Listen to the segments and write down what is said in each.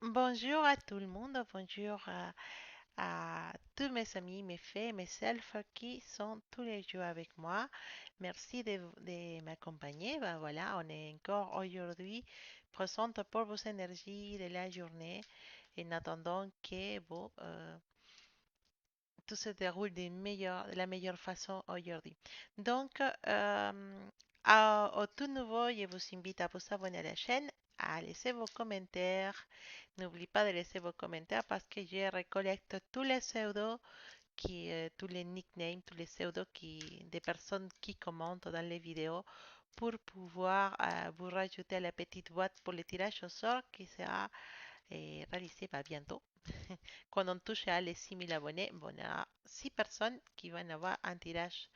Bonjour à tout le monde, bonjour à tous mes amis, mes faits, mes selfs qui sont tous les jours avec moi. Merci de m'accompagner. Ben voilà, on est encore aujourd'hui présente pour vos énergies de la journée en attendant que tout se déroule de la meilleure façon aujourd'hui. Donc, au tout nouveau, je vous invite à vous abonner à la chaîne, à laisser vos commentaires. N'oubliez pas de laisser vos commentaires parce que je récollecte tous les pseudos, tous les nicknames, tous les pseudos des personnes qui commentent dans les vidéos pour pouvoir vous rajouter à la petite boîte pour le tirage au sort qui sera réalisé bientôt. Quand on touche à les 6000 abonnés, bon, il y a 6 personnes qui vont avoir un tirage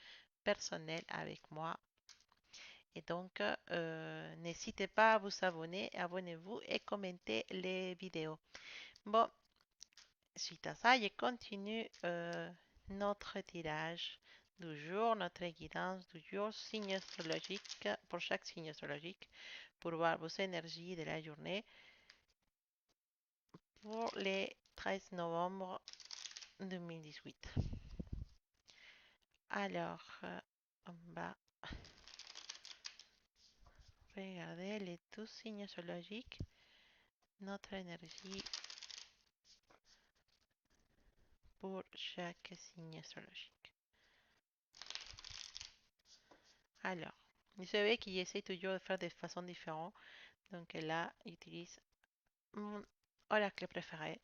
personnel avec moi. Et donc, n'hésitez pas à vous abonner, abonnez-vous et commentez les vidéos. Bon, suite à ça, je continue notre tirage du jour, notre guidance du jour, signe astrologique pour chaque signe astrologique, pour voir vos énergies de la journée pour les 13 novembre 2018. Alors, on va regarder les 12 signes astrologiques, notre énergie pour chaque signe astrologique. Alors, vous savez qu'il essaie toujours de faire de façon différente. Donc là, j'utilise mon oracle préféré.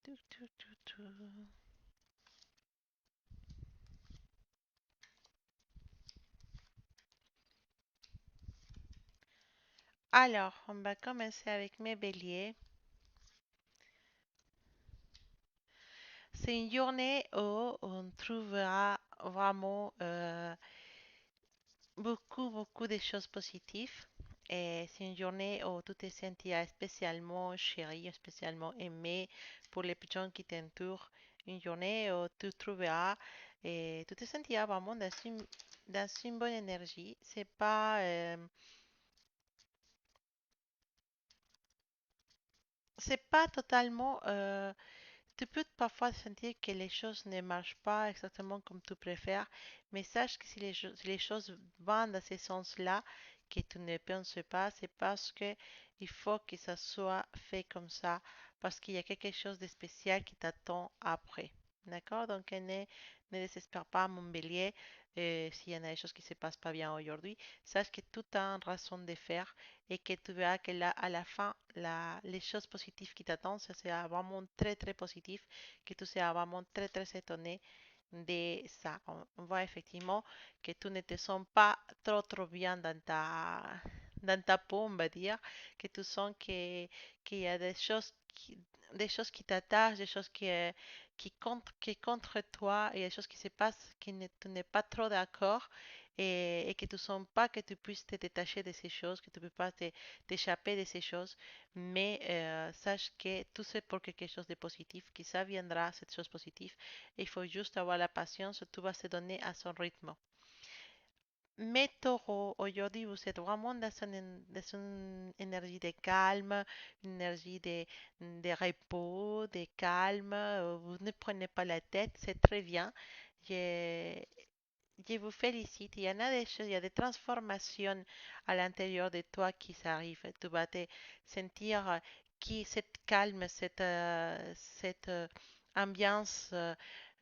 Tout, tout, tout, tout. Alors, on va commencer avec mes béliers. C'est une journée où on trouvera vraiment beaucoup de choses positives. Et c'est une journée où tu te sentiras spécialement chéri, spécialement aimé pour les gens qui t'entourent. Une journée où tu trouveras et tu te sentiras vraiment dans une bonne énergie. C'est pas totalement tu peux parfois sentir que les choses ne marchent pas exactement comme tu préfères, mais sache que si les choses vont dans ce sens-là, que tu ne penses pas, c'est parce que il faut que ça soit fait comme ça, parce qu'il y a quelque chose de spécial qui t'attend après. D'accord? Donc, ne désespère pas, mon bélier, s'il y en a des choses qui ne se passent pas bien aujourd'hui. Sache que tout a une raison de faire et que tu verras que là, à la fin, les choses positives qui t'attendent, ça sera vraiment très positif, que tu seras vraiment très étonné de ça. On voit effectivement que tu ne te sens pas trop bien dans ta peau, on va dire, que tu sens qu'il y a des choses qui t'attachent, des choses qui contre toi, et des choses qui se passent tu n'es pas trop d'accord et que tu sens pas que tu puisses te détacher de ces choses, que tu ne peux pas t'échapper de ces choses, mais sache que tout c'est pour quelque chose de positif, que ça viendra, cette chose positive. Il faut juste avoir la patience, tout va se donner à son rythme. Mais taureau, aujourd'hui, vous êtes vraiment dans une énergie de calme, une énergie de repos, de calme. Vous ne prenez pas la tête, c'est très bien. Je, je vous félicite. Il y en a des choses, il y a des transformations à l'intérieur de toi qui s'arrivent. Tu vas te sentir cette calme, cette ambiance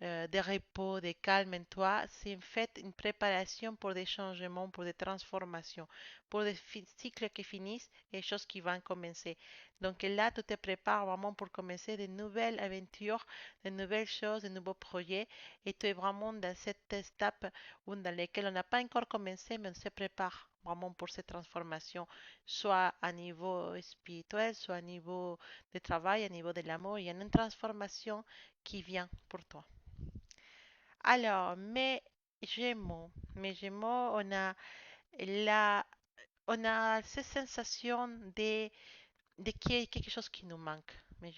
de repos, de calme en toi. C'est en fait une préparation pour des changements, pour des transformations, pour des cycles qui finissent et des choses qui vont commencer. Donc là, tu te prépares vraiment pour commencer de nouvelles aventures, de nouvelles choses, de nouveaux projets. Et tu es vraiment dans cette étape dans laquelle on n'a pas encore commencé, mais on se prépare vraiment pour cette transformation, soit à niveau spirituel, soit à niveau de travail, à niveau de l'amour. Il y a une transformation qui vient pour toi. Alors, mes Gémeaux, on a Là, on a cette sensation de qu'il y a quelque chose qui nous manque. Mais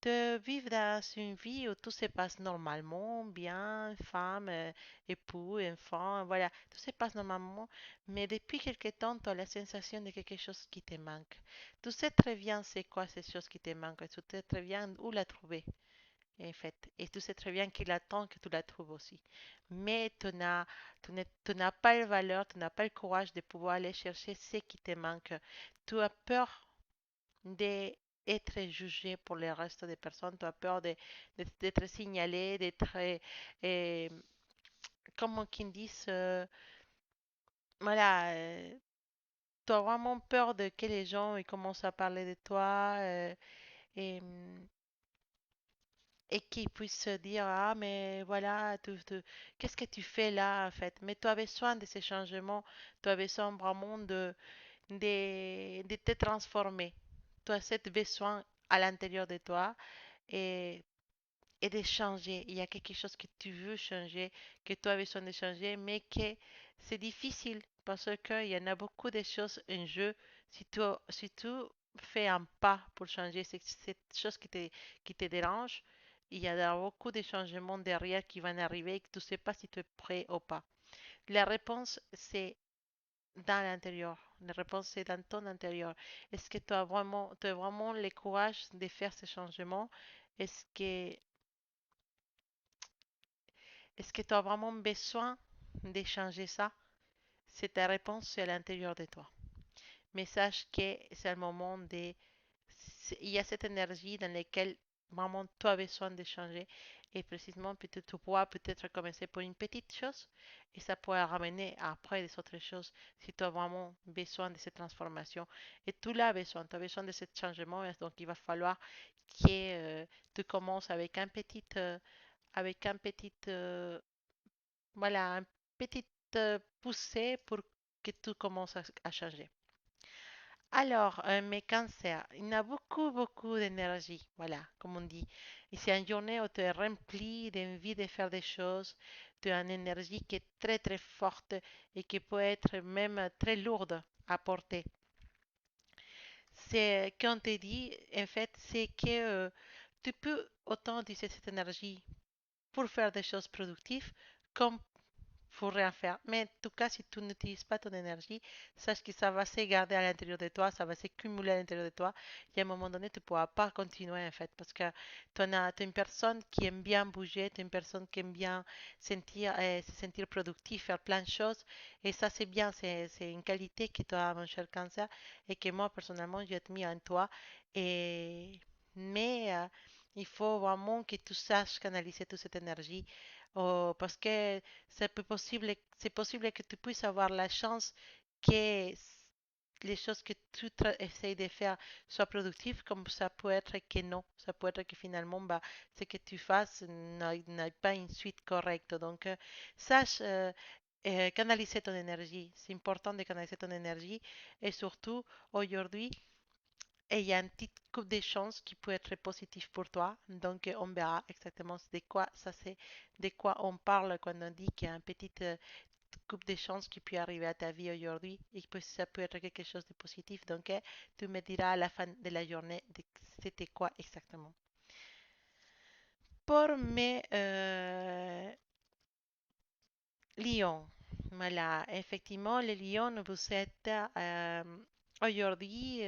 de vivre dans une vie où tout se passe normalement, bien, femme, époux, enfant, voilà, tout se passe normalement. Mais depuis quelque temps, tu as la sensation de quelque chose qui te manque. Tu sais très bien c'est quoi ces choses qui te manquent. Tu sais très bien où la trouver, en fait. Et tu sais très bien qu'il attend que tu la trouves aussi. Mais tu n'as pas la valeur, tu n'as pas le courage de pouvoir aller chercher ce qui te manque. Tu as peur d'être jugé pour le reste des personnes. Tu as peur d'être signalé, d'être, comme qu'ils disent, voilà, tu as vraiment peur de que les gens ils commencent à parler de toi et, et qu'ils puissent se dire, ah, mais voilà, qu'est-ce que tu fais là, en fait? Mais tu as besoin de ces changements, tu as besoin vraiment de te transformer. Tu as ce besoin à l'intérieur de toi et et de changer. Il y a quelque chose que tu veux changer, que tu as besoin de changer, mais que c'est difficile parce qu'il y en a beaucoup de choses en jeu. Si tu fais un pas pour changer cette chose qui te dérange, il y a beaucoup de changements derrière qui vont arriver et que tu ne sais pas si tu es prêt ou pas. La réponse, c'est dans l'intérieur. La réponse, c'est dans ton intérieur. Est-ce que tu as vraiment le courage de faire ces changements? Est-ce que Est-ce que tu as vraiment besoin d'échanger ça? C'est ta réponse, c'est à l'intérieur de toi. Mais sache que c'est le moment de... Il y a cette énergie dans laquelle vraiment tu as besoin d'échanger. Et précisément, peut-être tu pourras peut-être commencer par une petite chose et ça pourra ramener après des autres choses si tu as vraiment besoin de cette transformation. Et tu l'as besoin, tu as besoin de ce changement. Donc, il va falloir que tu commences avec un petit voilà, un petit poussée pour que tout commence à changer. Alors, mes cancers, il y a beaucoup, beaucoup d'énergie, voilà, comme on dit. Et c'est une journée où tu es rempli d'envie de faire des choses, tu as une énergie qui est très, très forte et qui peut être même très lourde à porter. C'est, quand on te dit, en fait, c'est que tu peux autant utiliser cette énergie pour faire des choses productives comme faut rien faire. Mais en tout cas, si tu n'utilises pas ton énergie, sache que ça va se garder à l'intérieur de toi, ça va s'accumuler à l'intérieur de toi. Et à un moment donné, tu ne pourras pas continuer en fait. Parce que tu es une personne qui aime bien bouger, tu es une personne qui aime bien se sentir productif, faire plein de choses. Et ça, c'est bien, c'est une qualité que tu as, mon cher cancer, et que moi, personnellement, j'admire en toi. Et, mais il faut vraiment que tu saches canaliser toute cette énergie. Oh, parce que c'est possible que tu puisses avoir la chance que les choses que tu essayes de faire soient productives, comme ça peut être que non. Ça peut être que finalement, bah, ce que tu fasses n'a pas une suite correcte. Donc, sache canaliser ton énergie. C'est important de canaliser ton énergie et surtout, aujourd'hui, et il y a une petite coupe de chance qui peut être positive pour toi. Donc, on verra exactement de quoi ça c'est, de quoi on parle quand on dit qu'il y a une petite coupe de chance qui peut arriver à ta vie aujourd'hui et que ça peut être quelque chose de positif. Donc, tu me diras à la fin de la journée c'était quoi exactement. Pour mes lions, voilà, effectivement, les lions, vous êtes aujourd'hui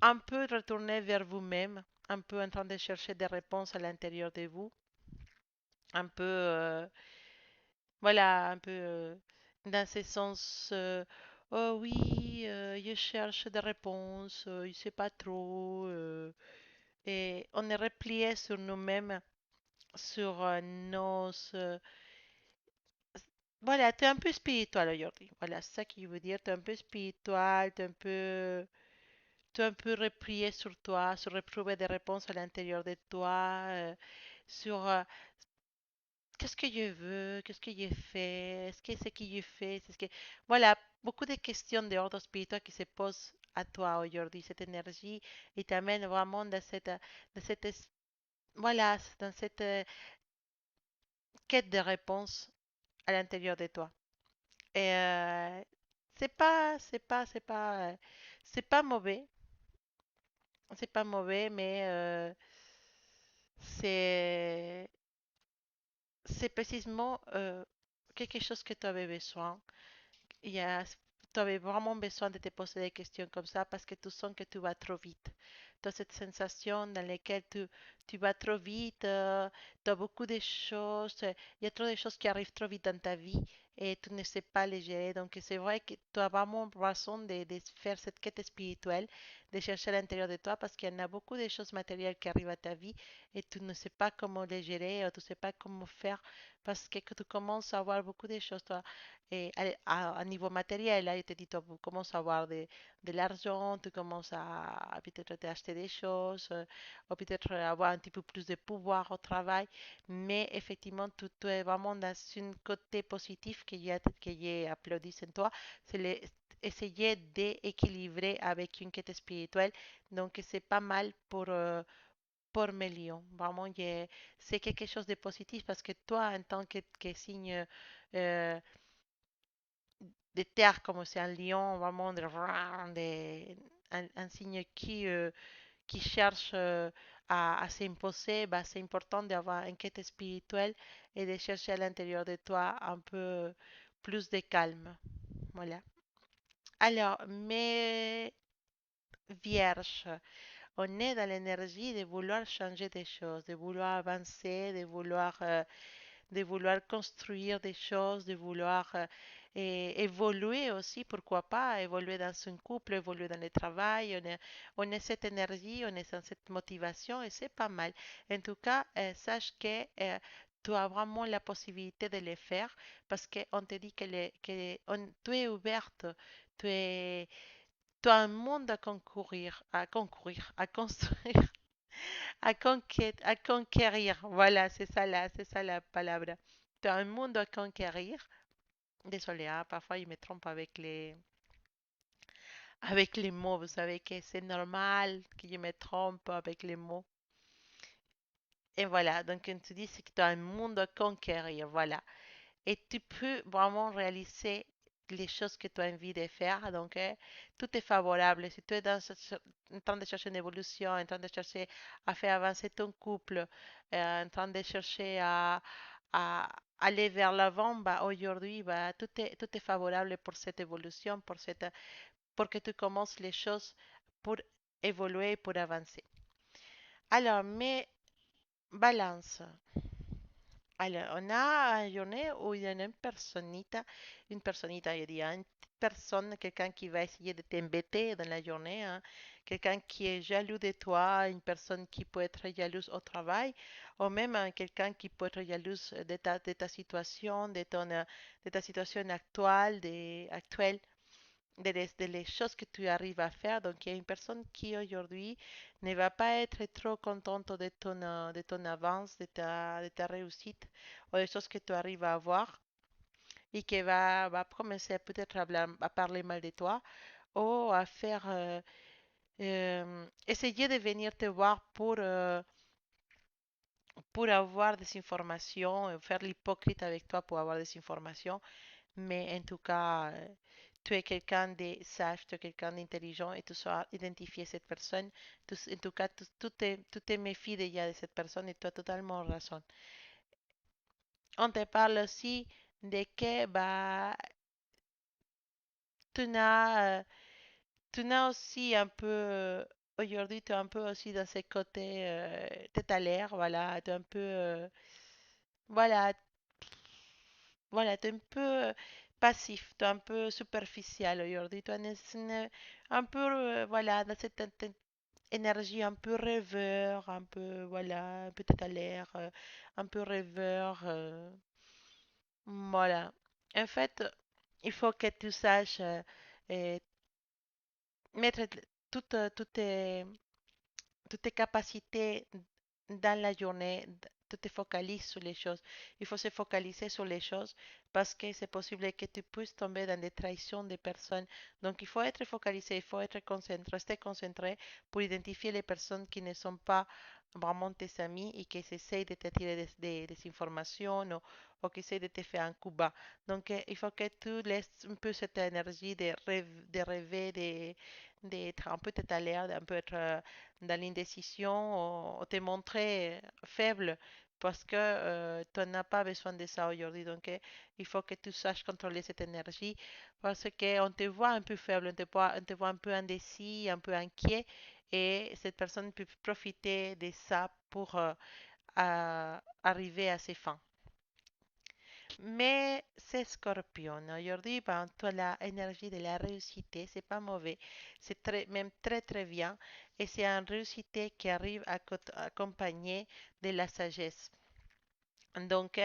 un peu retourné vers vous-même, un peu en train de chercher des réponses à l'intérieur de vous, un peu, voilà, un peu dans ce sens, oh oui, je cherche des réponses, je ne sais pas trop, et on est replié sur nous-mêmes, sur nos... voilà, tu es un peu spirituel aujourd'hui, voilà, c'est ça qui veut dire, tu es un peu spirituel, tu es un peu replié sur toi, sur retrouver des réponses à l'intérieur de toi, sur qu'est-ce que je veux, qu'est-ce que j'ai fait, est-ce que ce que j'ai fait, c'est ce que... Voilà, beaucoup de questions d'ordre spirituel qui se posent à toi aujourd'hui, cette énergie, et t'amène vraiment voilà, dans cette quête de réponse à l'intérieur de toi. Et c'est pas mauvais, c'est pas mauvais, mais c'est, c'est précisément quelque chose que tu avais besoin. Il y a, Tu avais vraiment besoin de te poser des questions comme ça parce que tu sens que tu vas trop vite. Tu as cette sensation dans laquelle tu vas trop vite, tu as beaucoup de choses, il y a trop de choses qui arrivent trop vite dans ta vie et tu ne sais pas les gérer. Donc c'est vrai que tu as vraiment raison de faire cette quête spirituelle, de chercher à l'intérieur de toi parce qu'il y en a beaucoup de choses matérielles qui arrivent à ta vie et tu ne sais pas comment les gérer, ou tu ne sais pas comment faire parce que tu commences à avoir beaucoup de choses. Toi, a niveau matériel, là, je te dis, tu commences à avoir de l'argent, tu commences à peut-être t'acheter des choses, ou peut-être avoir un petit peu plus de pouvoir au travail, mais effectivement, tu es vraiment dans un côté positif que j'ai applaudi en toi, c'est essayer d'équilibrer avec une quête spirituelle, donc c'est pas mal pour mes lions. Vraiment, c'est quelque chose de positif parce que toi, en tant que signe euh, de terre comme c'est un lion, vraiment un signe qui cherche à s'imposer, bah, c'est important d'avoir une quête spirituelle et de chercher à l'intérieur de toi un peu plus de calme. Voilà. Alors, mes vierges, on est dans l'énergie de vouloir changer des choses, de vouloir avancer, de vouloir construire des choses, de vouloir évoluer aussi, pourquoi pas, évoluer dans un couple, évoluer dans le travail. On est cette énergie, on est dans cette motivation et c'est pas mal. En tout cas, sache que tu as vraiment la possibilité de le faire parce qu'on te dit tu es ouverte, tu es, tu as un monde à construire. À conquérir. Voilà, c'est ça la palabra. Tu as un monde à conquérir. Désolé, hein, parfois je me trompe avec les mots. Vous savez que c'est normal que je me trompe avec les mots. Et voilà, donc on te dit c'est que tu as un monde à conquérir. Voilà. Et tu peux vraiment réaliser les choses que tu as envie de faire. Donc, tout est favorable. Si tu es en train de chercher une évolution, en train de chercher à faire avancer ton couple, en train de chercher à aller vers l'avant, bah, aujourd'hui, bah, tout est favorable pour cette évolution, pour que tu commences les choses pour évoluer, pour avancer. Alors, mes balances. Alors, on a une journée où il y a une personita, je dirais, une petite personne, quelqu'un qui va essayer de t'embêter dans la journée, hein, quelqu'un qui est jaloux de toi, une personne qui peut être jalouse au travail, ou même quelqu'un qui peut être jalouse de ta situation, de ta situation actuelle, de les choses que tu arrives à faire. Donc, il y a une personne qui aujourd'hui ne va pas être trop contente de ton avance, de ta réussite ou des choses que tu arrives à avoir et qui va commencer peut-être à parler mal de toi ou à faire essayer de venir te voir pour avoir des informations, faire l'hypocrite avec toi pour avoir des informations. Mais en tout cas, tu es quelqu'un de sage, tu es quelqu'un d'intelligent et tu sauras identifier cette personne. En tout cas, tu te méfies déjà de cette personne et tu as totalement raison. On te parle aussi de que bah, tu n'as tu n'as aussi un peu, aujourd'hui, tu es un peu aussi dans ce côté tête à l'air, voilà, tu es un peu, voilà, voilà, tu es un peu passif, tu es un peu superficiel aujourd'hui, tu es un peu, voilà, dans cette énergie un peu rêveur, un peu, voilà, peut-être à l'air, un peu rêveur, voilà. En fait, il faut que tu saches euh, mettre toutes tes capacités dans la journée, tu te focalises sur les choses. Il faut se focaliser sur les choses parce que c'est possible que tu puisses tomber dans des trahisons de personnes. Donc, il faut être focalisé, il faut être concentré, rester concentré pour identifier les personnes qui ne sont pas vraiment tes amis et qu'ils essayent de te tirer des informations ou qu'ils essayent de te faire un coup bas. Donc, il faut que tu laisses un peu cette énergie de rêver, d'être un peu tête à l'air, d'un peu être dans l'indécision ou te montrer faible parce que tu n'as pas besoin de ça aujourd'hui. Donc, il faut que tu saches contrôler cette énergie parce qu'on te voit un peu faible, on te voit un peu indécis, un peu inquiet et cette personne peut profiter de ça pour arriver à ses fins. Mais c'est Scorpion. Aujourd'hui, ben, toi, l'énergie de la réussite, c'est pas mauvais. C'est très, même très, très bien. Et c'est une réussite qui arrive accompagnée de la sagesse. Donc,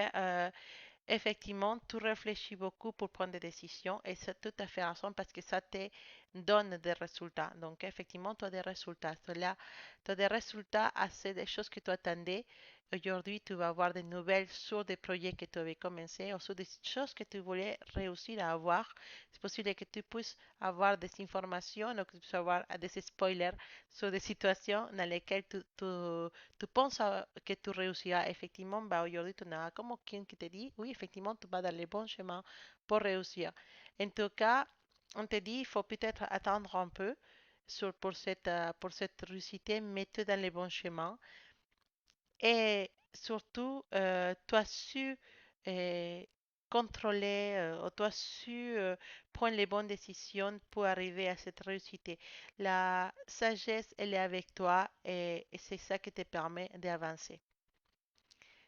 effectivement, tu réfléchis beaucoup pour prendre des décisions et c'est tout à fait raison parce que ça te donne des résultats. Donc, effectivement, tu as des résultats. Là, tu as des résultats assez des choses que tu attendais. Aujourd'hui, tu vas avoir des nouvelles sur des projets que tu avais commencé ou sur des choses que tu voulais réussir à avoir. C'est possible que tu puisses avoir des informations ou que tu puisses avoir des spoilers sur des situations dans lesquelles tu penses que tu réussiras. Effectivement, bah, aujourd'hui, tu as comme quelqu'un qui te dit, oui, effectivement, tu vas dans le bon chemin pour réussir. En tout cas, on te dit, il faut peut-être attendre un peu pour cette réussite, mais tu es dans le bon chemin. Et surtout, tu as su euh, contrôler, ou tu as su prendre les bonnes décisions pour arriver à cette réussite. La sagesse, elle est avec toi et c'est ça qui te permet d'avancer.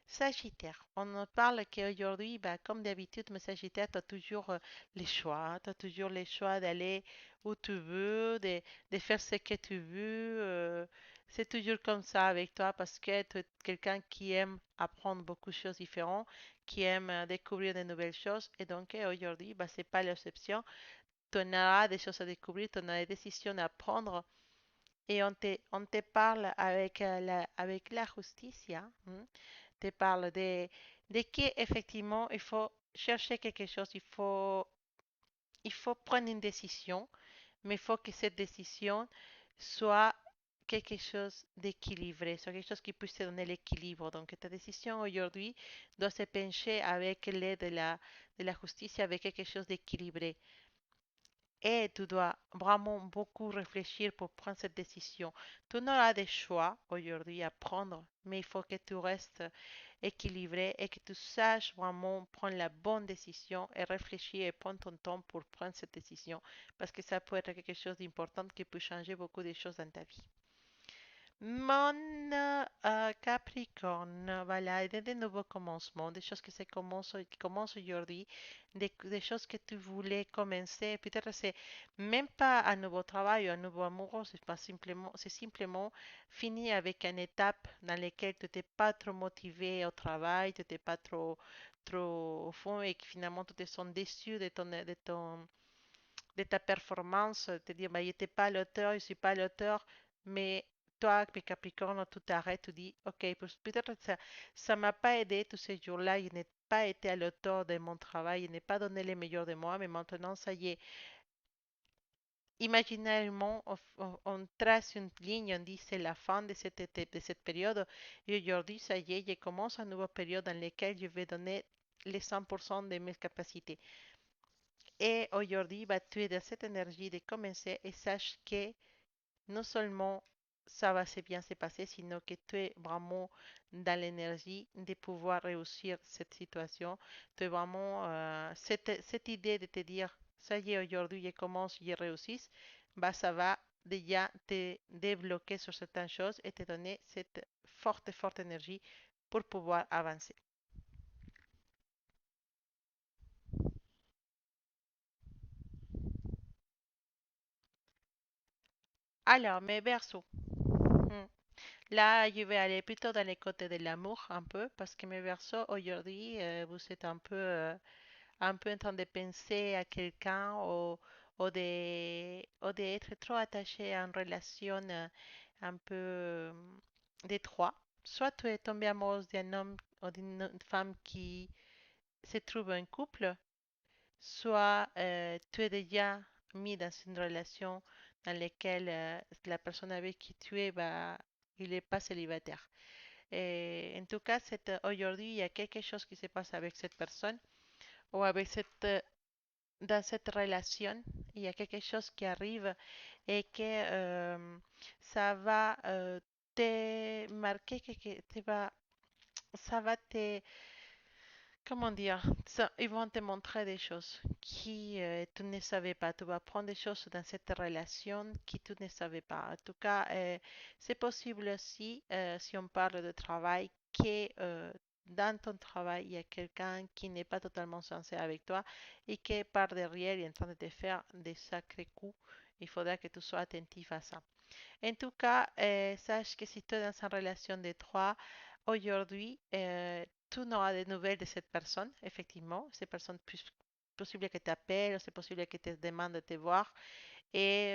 Sagittaire, on en parle qu'aujourd'hui, bah, comme d'habitude, mais Sagittaire, tu as toujours les choix. Tu as toujours les choix d'aller où tu veux, de faire ce que tu veux. C'est toujours comme ça avec toi parce que tu es quelqu'un qui aime apprendre beaucoup de choses différentes, qui aime découvrir de nouvelles choses. Et donc, aujourd'hui, bah, c'est pas l'exception. Tu en auras des choses à découvrir, tu en as des décisions à prendre et on te parle avec la justice, hein, te parle de qu'effectivement, il faut chercher quelque chose, il faut prendre une décision, mais il faut que cette décision soit quelque chose d'équilibré, soit quelque chose qui puisse te donner l'équilibre. Donc, ta décision aujourd'hui doit se pencher avec l'aide de la justice, avec quelque chose d'équilibré. Et tu dois vraiment beaucoup réfléchir pour prendre cette décision. Tu n'auras des choix aujourd'hui à prendre, mais il faut que tu restes équilibré et que tu saches vraiment prendre la bonne décision et réfléchir et prendre ton temps pour prendre cette décision parce que ça peut être quelque chose d'important qui peut changer beaucoup de choses dans ta vie. Mon Capricorne, voilà, des nouveaux commencements, des choses qui commencent aujourd'hui, des choses que tu voulais commencer. Peut-être c'est même pas un nouveau travail ou un nouveau amoureux, c'est pas simplement, c'est simplement fini avec une étape dans laquelle tu n'étais pas trop motivé au travail, tu n'étais pas trop au fond et que finalement tu te sens déçu de ta performance, te dire, bah, il n'était pas l'auteur, je ne suis pas l'auteur, mais toi, mes Capricornes, tu t'arrêtes, tu dis, ok, peut-être que ça m'a pas aidé tous ces jours-là, je n'ai pas été à l'auteur de mon travail, je n'ai pas donné le meilleur de moi, mais maintenant, ça y est, imaginairement, on trace une ligne, on dit c'est la fin de cette période, et aujourd'hui, ça y est, je commence une nouvelle période dans laquelle je vais donner les 100% de mes capacités. Et aujourd'hui, bah, tu es dans cette énergie de commencer et sache que non seulement ça va se bien se passer, sinon que tu es vraiment dans l'énergie de pouvoir réussir cette situation. Tu es vraiment cette idée de te dire, ça y est, aujourd'hui, je commence, je réussis, bah, ça va déjà te débloquer sur certaines choses et te donner cette forte, forte énergie pour pouvoir avancer. Alors, mes berceaux. Hmm. Là, je vais aller plutôt dans les côtés de l'amour un peu parce que mes versos aujourd'hui, vous êtes un peu en train de penser à quelqu'un ou d'être trop attaché à une relation un peu d'étroit. Soit tu es tombé amoureuse d'un homme ou d'une femme qui se trouve en couple, soit tu es déjà mis dans une relation dans laquelle la personne avec qui tu es, bah, Il n'est pas célibataire. En tout cas, aujourd'hui, il y a quelque chose qui se passe avec cette personne ou avec dans cette relation. Il y a quelque chose qui arrive et que ça va te marquer, ça va te, comment dire, ils vont te montrer des choses qui tu ne savais pas. Tu vas apprendre des choses dans cette relation que tu ne savais pas. En tout cas, c'est possible aussi, si on parle de travail, que dans ton travail, il y a quelqu'un qui n'est pas totalement sincère avec toi et qui par derrière est en train de te faire des sacrés coups. Il faudra que tu sois attentif à ça. En tout cas, sache que si tu es dans une relation de trois, aujourd'hui, tu n'auras de nouvelles de cette personne, effectivement. Cette personne, possible que t'appelle, c'est possible que te demande de te voir et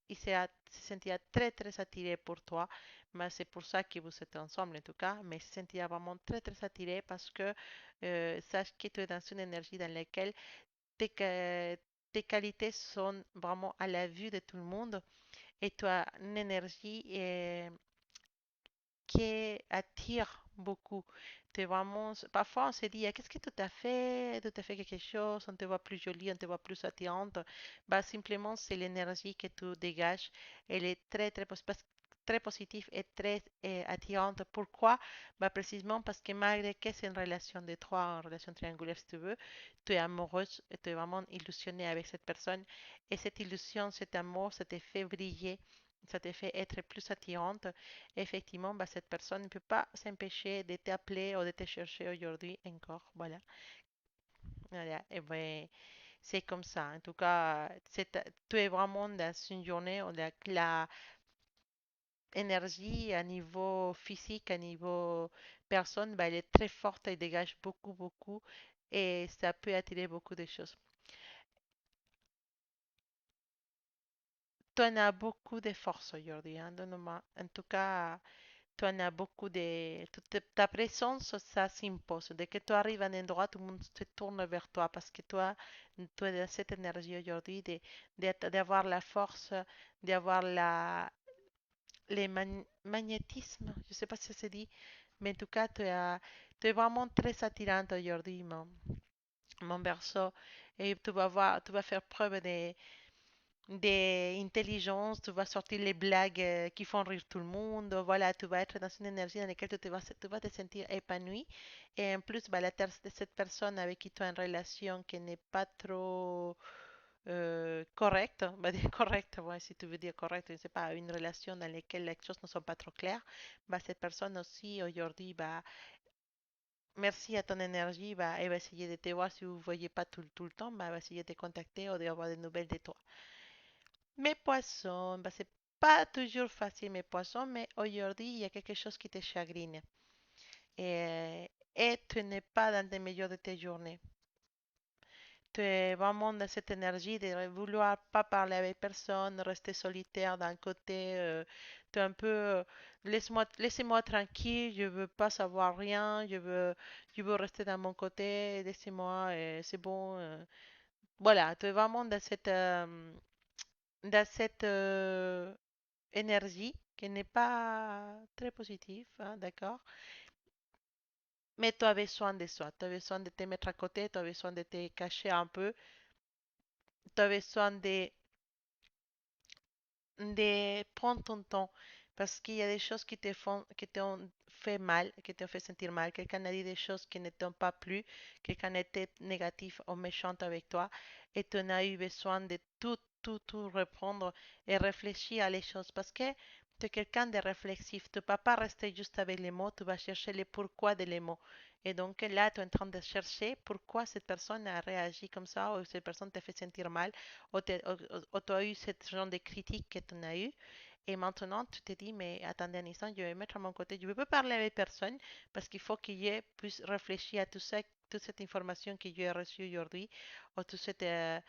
il se sentira très très attiré pour toi. Mais c'est pour ça que vous êtes ensemble en tout cas. Mais il se sentira vraiment très très attiré parce que sache que tu es dans une énergie dans laquelle tes, tes qualités sont vraiment à la vue de tout le monde et tu as une énergie qui attire beaucoup. T'es vraiment, parfois on se dit, ah, qu'est-ce que tu as fait? Tu as fait quelque chose, on te voit plus jolie, on te voit plus attirante. Bah, simplement, c'est l'énergie que tu dégages. Elle est très, très, très positive et très attirante. Pourquoi? Bah, précisément parce que malgré que c'est une relation de trois, une relation triangulaire si tu veux, tu es amoureuse et tu es vraiment illusionnée avec cette personne. Et cette illusion, cet amour, ça te fait briller, ça te fait être plus attirante. Effectivement, bah, cette personne ne peut pas s'empêcher de t'appeler ou de te chercher aujourd'hui encore. Voilà. Voilà. Et ben, c'est comme ça. En tout cas, tu es vraiment dans une journée où la énergie à niveau physique, à niveau personne, bah, elle est très forte et dégage beaucoup, beaucoup. Et ça peut attirer beaucoup de choses. Tu en as beaucoup de force aujourd'hui, hein, en tout cas, tu en as beaucoup de... Ta présence, ça s'impose. Dès que tu arrives à un endroit, tout le monde se tourne vers toi parce que toi, tu as cette énergie aujourd'hui d'avoir la force, d'avoir magnétisme. Je ne sais pas si ça se dit, mais en tout cas, tu es vraiment très attirante aujourd'hui, mon berceau. Et tu vas faire preuve d'intelligence, tu vas sortir les blagues qui font rire tout le monde. Voilà, tu vas être dans une énergie dans laquelle tu vas te sentir épanoui. Et en plus, bah, de cette personne avec qui tu as une relation qui n'est pas trop correcte, on va dire correcte, ouais, si tu veux dire correcte, je ne sais pas, une relation dans laquelle les choses ne sont pas trop claires, bah, cette personne aussi aujourd'hui, bah, merci à ton énergie, bah, elle va essayer de te voir si vous ne voyez pas tout le temps, bah, elle va essayer de te contacter ou d'avoir des nouvelles de toi. Mes poissons, bah, c'est pas toujours facile mes poissons, mais aujourd'hui il y a quelque chose qui te chagrine et tu n'es pas dans le meilleur de tes journées. Tu es vraiment dans cette énergie de vouloir pas parler avec personne, rester solitaire d'un côté. Tu es un peu, laissez-moi tranquille, je veux pas savoir rien, je veux rester dans mon côté, laissez-moi, c'est bon. Voilà, tu es vraiment dans cette énergie qui n'est pas très positive, hein, d'accord? Mais tu as besoin de ça, tu as besoin de te mettre à côté, tu as besoin de te cacher un peu, tu as besoin de prendre ton temps parce qu'il y a des choses qui t'ont fait mal, qui t'ont fait sentir mal. Quelqu'un a dit des choses qui ne t'ont pas plu, quelqu'un était négatif ou méchant avec toi et tu en as eu besoin de tout reprendre et réfléchir à les choses parce que tu es quelqu'un de réflexif. Tu ne peux pas rester juste avec les mots, tu vas chercher les pourquoi de les mots. Et donc là, tu es en train de chercher pourquoi cette personne a réagi comme ça ou cette personne t'a fait sentir mal ou tu as eu ce genre de critique que tu as eu. Et maintenant, tu te dis, mais attendez un instant, je vais me mettre à mon côté. Je ne peux pas parler avec personne parce qu'il faut que je puisse réfléchir à tout ça, toute cette information que j'ai reçue aujourd'hui ou toute cette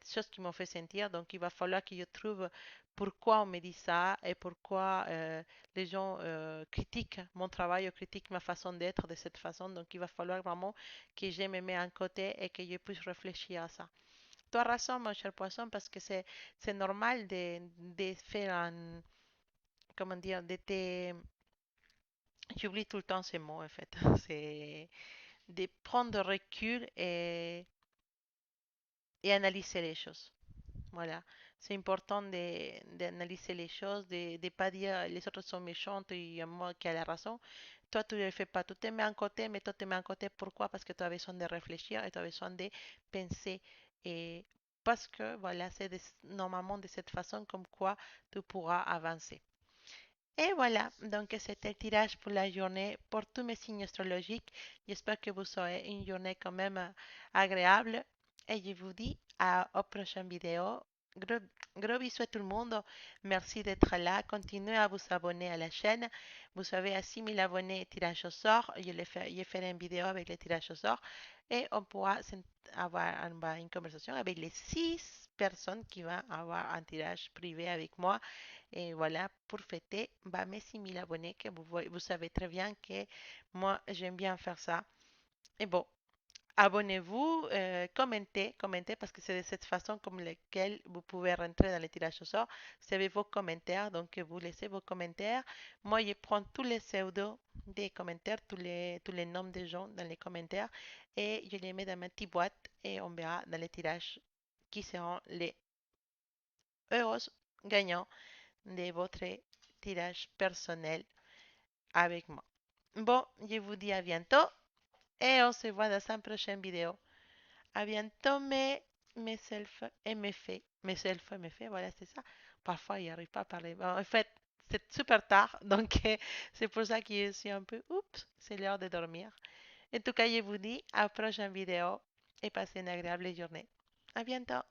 chose qui m'a fait sentir. Donc, il va falloir que je trouve pourquoi on me dit ça et pourquoi les gens critiquent mon travail ou critiquent ma façon d'être de cette façon. Donc, il va falloir vraiment que je me mette à côté et que je puisse réfléchir à ça. Tu as raison, mon cher poisson, parce que c'est normal de faire comment dire, j'oublie tout le temps ces mots en fait. C'est de prendre recul et analyser les choses. Voilà, c'est important d'analyser les choses, de pas dire les autres sont méchants et y a moi qui a la raison. Toi, tu ne le fais pas. Tu te mets en côté, mais toi te mets en côté. Pourquoi? Parce que tu as besoin de réfléchir et tu as besoin de penser. Et parce que, voilà, c'est normalement de cette façon comme quoi tu pourras avancer. Et voilà, donc c'était le tirage pour la journée pour tous mes signes astrologiques. J'espère que vous aurez une journée quand même agréable. Et je vous dis au prochain vidéo. Gros, gros bisous à tout le monde. Merci d'être là. Continuez à vous abonner à la chaîne. Vous avez à 6000 abonnés tirage au sort. Je ferai une vidéo avec les tirages au sort. Et on pourra avoir une conversation avec les 6 personnes qui vont avoir un tirage privé avec moi. Et voilà, pour fêter mes 6000 abonnés, que vous savez très bien que moi, j'aime bien faire ça. Et bon, abonnez-vous, commentez, parce que c'est de cette façon comme laquelle vous pouvez rentrer dans les tirages au sort. C'est vos commentaires, donc vous laissez vos commentaires. Moi, je prends tous les pseudos des commentaires, tous les noms des gens dans les commentaires, et je les mets dans ma petite boîte, et on verra dans les tirages qui seront les heureux gagnants de votre tirage personnel avec moi. Bon, je vous dis à bientôt et on se voit dans une prochaine vidéo. À bientôt mes selfs et mes faits. Mes selfs et mes faits, voilà, c'est ça. Parfois, il n'arrive pas à parler. Bon, en fait, c'est super tard, donc c'est pour ça que je suis un peu, oups, c'est l'heure de dormir. En tout cas, je vous dis à la prochaine vidéo et passez une agréable journée. À bientôt.